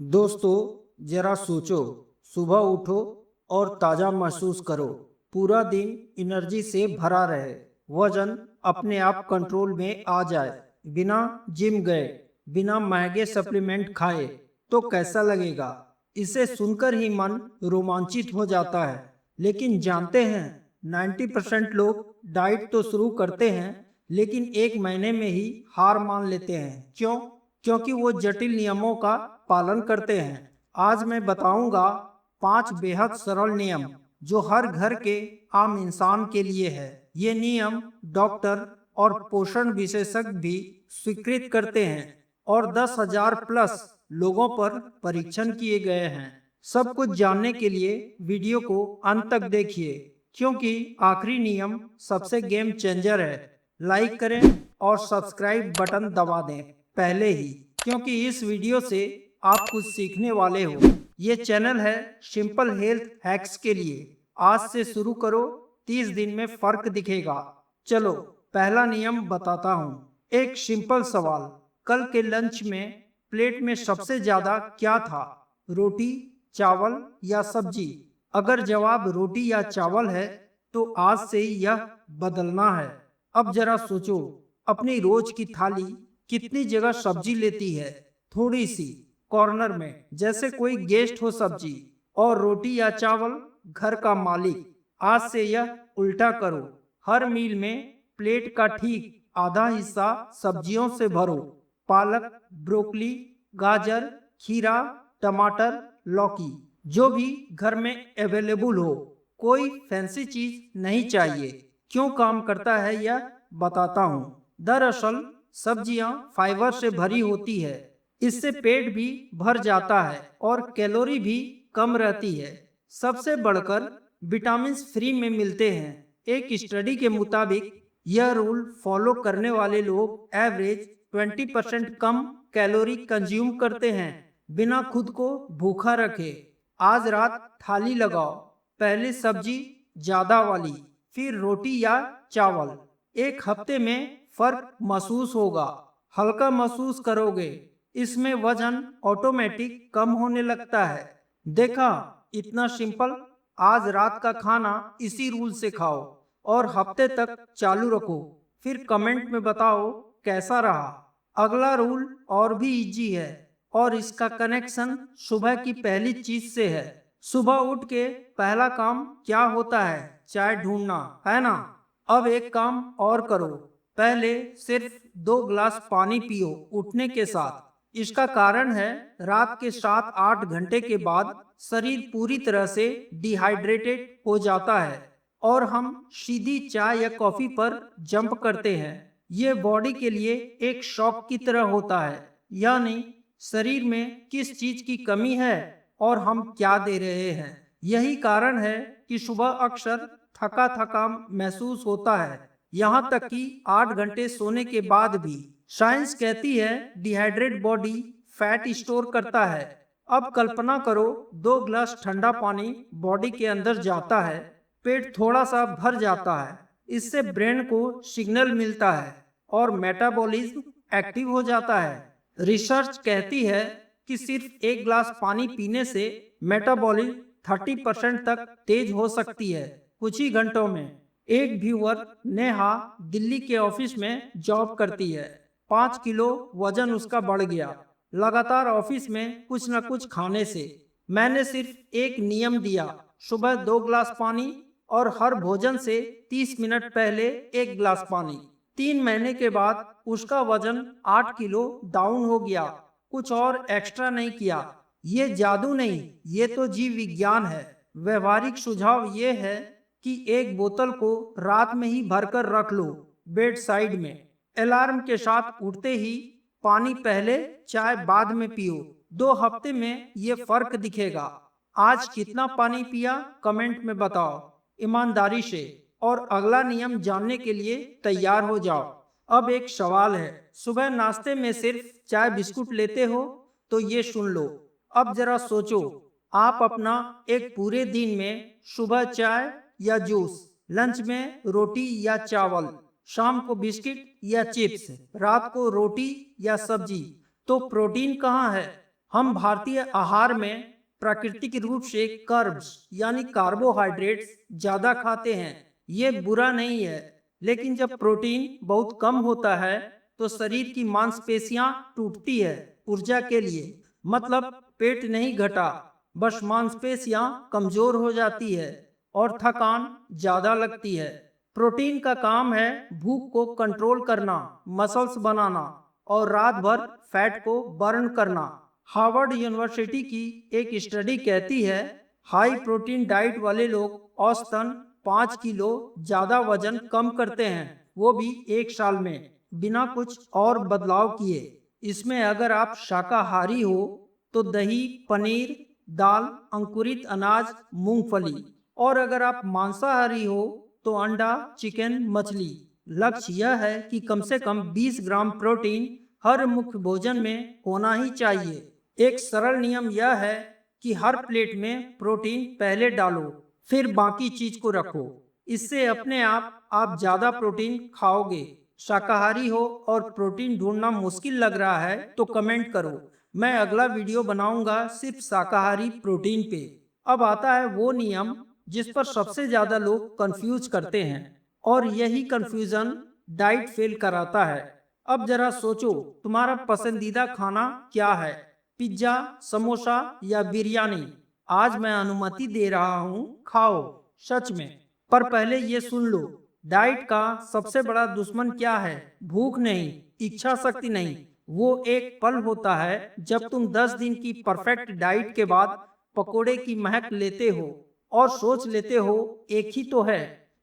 दोस्तों, जरा सोचो। सुबह उठो और ताज़ा महसूस करो। पूरा दिन एनर्जी से भरा रहे। वजन अपने आप कंट्रोल में आ जाए। बिना जिम गए, बिना महंगे सप्लीमेंट खाए, तो कैसा लगेगा? इसे सुनकर ही मन रोमांचित हो जाता है। लेकिन जानते हैं, 90% लोग डाइट तो शुरू करते हैं, लेकिन एक महीने में ही हार मान लेते हैं। क्यों? क्योंकि वो जटिल नियमों का पालन करते हैं। आज मैं बताऊंगा 5 बेहद सरल नियम जो हर घर के आम इंसान के लिए है। ये नियम डॉक्टर और पोषण विशेषज्ञ भी स्वीकृत करते हैं और 10,000 प्लस लोगों पर परीक्षण किए गए हैं। सब कुछ जानने के लिए वीडियो को अंत तक देखिए, क्योंकि आखिरी नियम सबसे गेम चेंजर है। लाइक करें और सब्सक्राइब बटन दबा दें पहले ही, क्योंकि इस वीडियो से आप कुछ सीखने वाले हो। ये चैनल है सिंपल हेल्थ हैक्स के लिए। आज से शुरू करो, 30 दिन में फर्क दिखेगा। चलो, पहला नियम बताता हूँ। एक सिंपल सवाल, कल के लंच में प्लेट में सबसे ज्यादा क्या था? रोटी, चावल या सब्जी? अगर जवाब रोटी या चावल है, तो आज से ही यह बदलना है। अब जरा सोचो, अपनी रोज की थाली कितनी जगह सब्जी लेती है? थोड़ी सी, कॉर्नर में, जैसे कोई गेस्ट हो सब्जी, और रोटी या चावल घर का मालिक। आज से यह उल्टा करो। हर मील में प्लेट का ठीक आधा हिस्सा सब्जियों से भरो। पालक, ब्रोकली, गाजर, खीरा, टमाटर, लौकी, जो भी घर में अवेलेबल हो। कोई फैंसी चीज नहीं चाहिए। क्यों काम करता है यह बताता हूँ। दरअसल सब्जियां फाइबर से भरी होती है। इससे पेट भी भर जाता है और कैलोरी भी कम रहती है। सबसे बढ़कर विटामिन फ्री में मिलते हैं। एक स्टडी के मुताबिक यह रूल फॉलो करने वाले लोग एवरेज 20% कम कैलोरी कंज्यूम करते हैं, बिना खुद को भूखा रखे। आज रात थाली लगाओ, पहले सब्जी ज्यादा वाली, फिर रोटी या चावल। एक हफ्ते में फर्क महसूस होगा। हल्का महसूस करोगे। इसमें वजन ऑटोमेटिक कम होने लगता है। देखा, इतना सिंपल। आज रात का खाना इसी रूल से खाओ और हफ्ते तक चालू रखो। फिर कमेंट में बताओ कैसा रहा। अगला रूल और भी इजी है, और इसका कनेक्शन सुबह की पहली चीज से है। सुबह उठ के पहला काम क्या होता है? चाय ढूंढना, है ना? अब एक काम और करो। पहले सिर्फ 2 गिलास पानी पियो उठने के साथ। इसका कारण है, रात के 7-8 घंटे के बाद शरीर पूरी तरह से डिहाइड्रेटेड हो जाता है और हम सीधी चाय या कॉफी पर जंप करते हैं। ये बॉडी के लिए एक शॉक की तरह होता है, यानी शरीर में किस चीज की कमी है और हम क्या दे रहे हैं। यही कारण है कि सुबह अक्सर थका थका महसूस होता है, यहाँ तक कि 8 घंटे सोने के बाद भी। साइंस कहती है डिहाइड्रेट बॉडी फैट स्टोर करता है। अब कल्पना करो, 2 गिलास ठंडा पानी बॉडी के अंदर जाता है, पेट थोड़ा सा भर जाता है। इससे ब्रेन को सिग्नल मिलता है और मेटाबॉलिज्म एक्टिव हो जाता है। रिसर्च कहती है कि सिर्फ 1 गिलास पानी पीने से मेटाबॉलिज्म 30% तक तेज हो सकती है कुछ ही घंटों में। एक व्यूअर नेहा दिल्ली के ऑफिस में जॉब करती है। 5 किलो वजन उसका बढ़ गया, लगातार ऑफिस में कुछ न कुछ खाने से। मैंने सिर्फ एक नियम दिया, सुबह 2 गिलास पानी और हर भोजन से 30 मिनट पहले 1 गिलास पानी। 3 महीने के बाद उसका वजन 8 किलो डाउन हो गया। कुछ और एक्स्ट्रा नहीं किया। ये जादू नहीं, ये तो जीव विज्ञान है। व्यवहारिक सुझाव ये है कि एक बोतल को रात में ही भरकर रख लो, बेड साइड में। अलार्म के साथ उठते ही पानी पहले, चाय बाद में पियो। 2 हफ्ते में ये फर्क दिखेगा। आज कितना पानी पिया कमेंट में बताओ, ईमानदारी से। और अगला नियम जानने के लिए तैयार हो जाओ। अब एक सवाल है, सुबह नाश्ते में सिर्फ चाय बिस्कुट लेते हो? तो ये सुन लो। अब जरा सोचो, आप अपना एक पूरे दिन में सुबह चाय या जूस, लंच में रोटी या चावल, शाम को बिस्किट या चिप्स, रात को रोटी या सब्जी, तो प्रोटीन कहाँ है? हम भारतीय आहार में प्राकृतिक रूप से कार्ब्स यानी कार्बोहाइड्रेट्स ज्यादा खाते हैं। ये बुरा नहीं है, लेकिन जब प्रोटीन बहुत कम होता है तो शरीर की मांसपेशियां टूटती है ऊर्जा के लिए। मतलब पेट नहीं घटा, बस मांसपेशियां कमजोर हो जाती है और थकान ज्यादा लगती है। प्रोटीन का काम है भूख को कंट्रोल करना, मसल्स बनाना और रात भर फैट को बर्न करना। हार्वर्ड यूनिवर्सिटी की एक स्टडी कहती है हाई प्रोटीन डाइट वाले लोग औसतन 5 किलो ज्यादा वजन कम करते हैं, वो भी एक साल में, बिना कुछ और बदलाव किए। इसमें अगर आप शाकाहारी हो तो दही, पनीर, दाल, अंकुरित अनाज, मूंगफली, और अगर आप मांसाहारी हो तो अंडा, चिकन, मछली। लक्ष्य यह है कि कम से कम 20 ग्राम प्रोटीन हर मुख्य भोजन में होना ही चाहिए। एक सरल नियम यह है कि हर प्लेट में प्रोटीन पहले डालो, फिर बाकी चीज को रखो। इससे अपने आप ज्यादा प्रोटीन खाओगे। शाकाहारी हो और प्रोटीन ढूंढना मुश्किल लग रहा है तो कमेंट करो, मैं अगला वीडियो बनाऊंगा सिर्फ शाकाहारी प्रोटीन पे। अब आता है वो नियम जिस पर सबसे ज्यादा लोग कंफ्यूज करते हैं, और यही कंफ्यूजन डाइट फेल कराता है। अब जरा सोचो, तुम्हारा पसंदीदा खाना क्या है? पिज्जा, समोसा या बिरयानी? आज मैं अनुमति दे रहा हूँ, खाओ, सच में। पर पहले ये सुन लो, डाइट का सबसे बड़ा दुश्मन क्या है? भूख नहीं, इच्छा शक्ति नहीं। वो एक पल होता है जब तुम 10 दिन की परफेक्ट डाइट के बाद पकोड़े की महक लेते हो और सोच लेते हो एक ही तो है,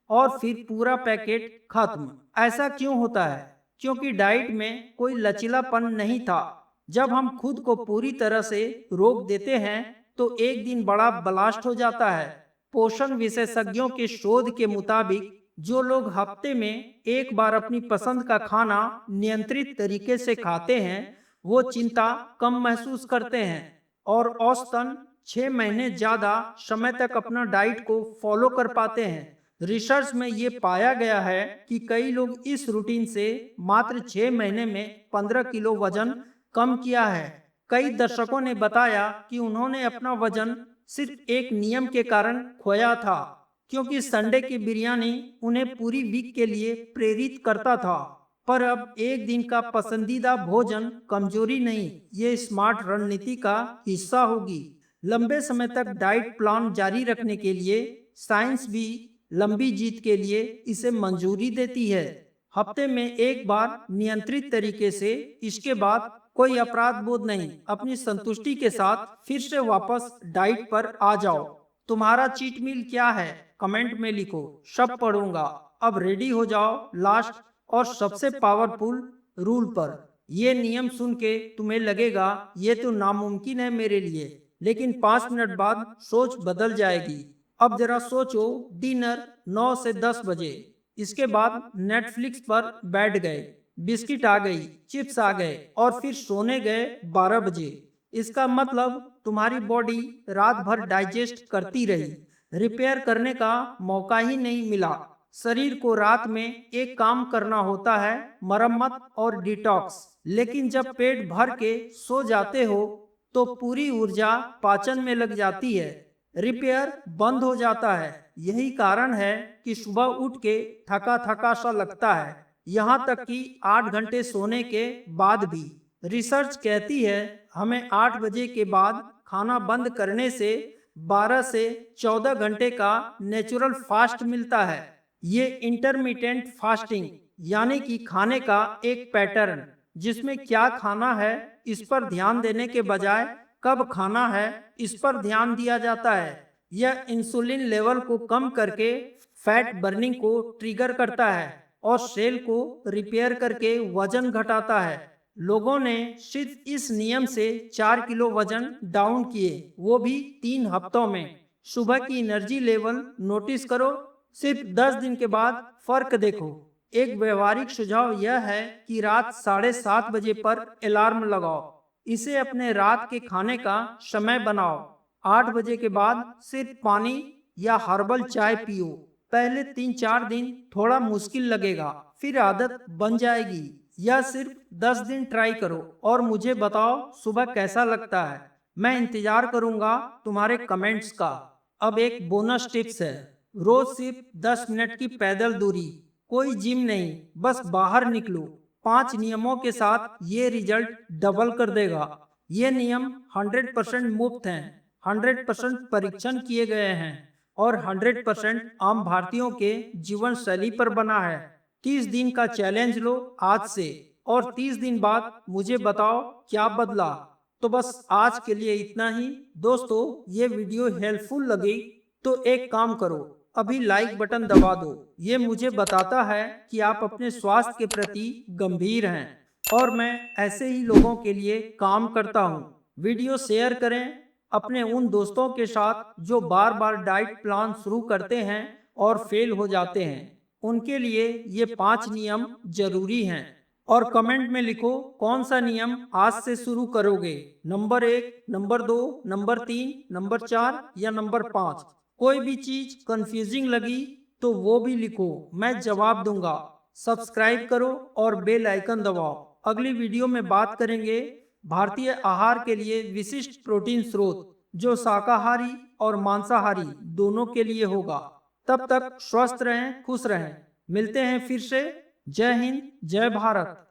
और फिर पूरा पैकेट खत्म। ऐसा क्यों होता है? क्योंकि डाइट में कोई लचीलापन नहीं था। जब हम खुद को पूरी तरह से रोक देते हैं तो एक दिन बड़ा ब्लास्ट हो जाता है। पोषण विशेषज्ञों के शोध के मुताबिक जो लोग हफ्ते में एक बार अपनी पसंद का खाना नियंत्रित तरीके से खाते हैं वो चिंता कम महसूस करते हैं और औसतन 6 महीने ज्यादा समय तक अपना डाइट को फॉलो कर पाते हैं। रिसर्च में ये पाया गया है कि कई लोग इस रूटीन से मात्र 6 महीने में 15 किलो वजन कम किया है। कई दर्शकों ने बताया कि उन्होंने अपना वजन सिर्फ एक नियम के कारण खोया था, क्योंकि संडे की बिरयानी उन्हें पूरी वीक के लिए प्रेरित करता था। पर अब एक दिन का पसंदीदा भोजन कमजोरी नहीं, ये स्मार्ट रणनीति का हिस्सा होगी। लंबे समय तक डाइट प्लान जारी रखने के लिए साइंस भी लंबी जीत के लिए इसे मंजूरी देती है। हफ्ते में एक बार नियंत्रित तरीके से, इसके बाद कोई अपराध बोध नहीं, अपनी संतुष्टि के साथ फिर से वापस डाइट पर आ जाओ। तुम्हारा चीट मील क्या है? कमेंट में लिखो, सब पढ़ूंगा। अब रेडी हो जाओ लास्ट और सबसे पावरफुल रूल पर। ये नियम सुन के तुम्हें लगेगा ये तो नामुमकिन है मेरे लिए, लेकिन 5 मिनट बाद सोच बदल जाएगी। अब जरा सोचो, डिनर 9 से 10 बजे, इसके बाद नेटफ्लिक्स पर बैठ गए, बिस्किट आ गई, चिप्स आ गए और फिर सोने गए 12 बजे। इसका मतलब तुम्हारी बॉडी रात भर डाइजेस्ट करती रही, रिपेयर करने का मौका ही नहीं मिला। शरीर को रात में एक काम करना होता है, मरम्मत और डिटॉक्स। लेकिन जब पेट भर के सो जाते हो तो पूरी ऊर्जा पाचन में लग जाती है, रिपेयर बंद हो जाता है। यही कारण है कि सुबह उठ के थका थका सा लगता है, यहाँ तक कि 8 घंटे सोने के बाद भी। रिसर्च कहती है हमें 8 बजे के बाद खाना बंद करने से 12 से 14 घंटे का नेचुरल फास्ट मिलता है। ये इंटरमिटेंट फास्टिंग यानी कि खाने का एक पैटर्न, जिसमें क्या खाना है इस पर ध्यान देने के बजाय कब खाना है इस पर ध्यान दिया जाता है। यह इंसुलिन लेवल को कम करके फैट बर्निंग को ट्रिगर करता है और सेल को रिपेयर करके वजन घटाता है। लोगों ने सिर्फ इस नियम से 4 किलो वजन डाउन किए, वो भी 3 हफ्तों में। सुबह की एनर्जी लेवल नोटिस करो, सिर्फ 10 दिन के बाद फर्क देखो। एक व्यवहारिक सुझाव यह है कि रात 7:30 बजे पर अलार्म लगाओ, इसे अपने रात के खाने का समय बनाओ। 8 बजे के बाद सिर्फ पानी या हर्बल चाय पियो। पहले 3-4 दिन थोड़ा मुश्किल लगेगा, फिर आदत बन जाएगी। या सिर्फ 10 दिन ट्राई करो और मुझे बताओ सुबह कैसा लगता है। मैं इंतजार करूंगा तुम्हारे कमेंट्स का। अब एक बोनस टिप्स है, रोज सिर्फ 10 मिनट की पैदल दूरी, कोई जिम नहीं, बस बाहर निकलो। 5 नियमों के साथ ये रिजल्ट डबल कर देगा। ये नियम 100% मुफ्त हैं, 100% परीक्षण किए गए हैं और 100% आम भारतीयों के जीवन शैली पर बना है। 30 दिन का चैलेंज लो आज से और 30 दिन बाद मुझे बताओ क्या बदला। तो बस आज के लिए इतना ही। दोस्तों, ये वीडियो हेल्पफुल लगी तो एक काम करो, अभी लाइक बटन दबा दो। ये मुझे बताता है कि आप अपने स्वास्थ्य के प्रति गंभीर हैं और मैं ऐसे ही लोगों के लिए काम करता हूँ। वीडियो शेयर करें अपने उन दोस्तों के साथ जो बार बार डाइट प्लान शुरू करते हैं और फेल हो जाते हैं। उनके लिए ये 5 नियम जरूरी हैं। और कमेंट में लिखो कौन सा नियम आज से शुरू करोगे, नंबर 1, नंबर 2, नंबर 3, नंबर 4 या नंबर 5। कोई भी चीज कंफ्यूजिंग लगी तो वो भी लिखो, मैं जवाब दूंगा। सब्सक्राइब करो और बेल आइकन दबाओ। अगली वीडियो में बात करेंगे भारतीय आहार के लिए विशिष्ट प्रोटीन स्रोत, जो शाकाहारी और मांसाहारी दोनों के लिए होगा। तब तक स्वस्थ रहें, खुश रहें। मिलते हैं फिर से। जय हिंद, जय भारत।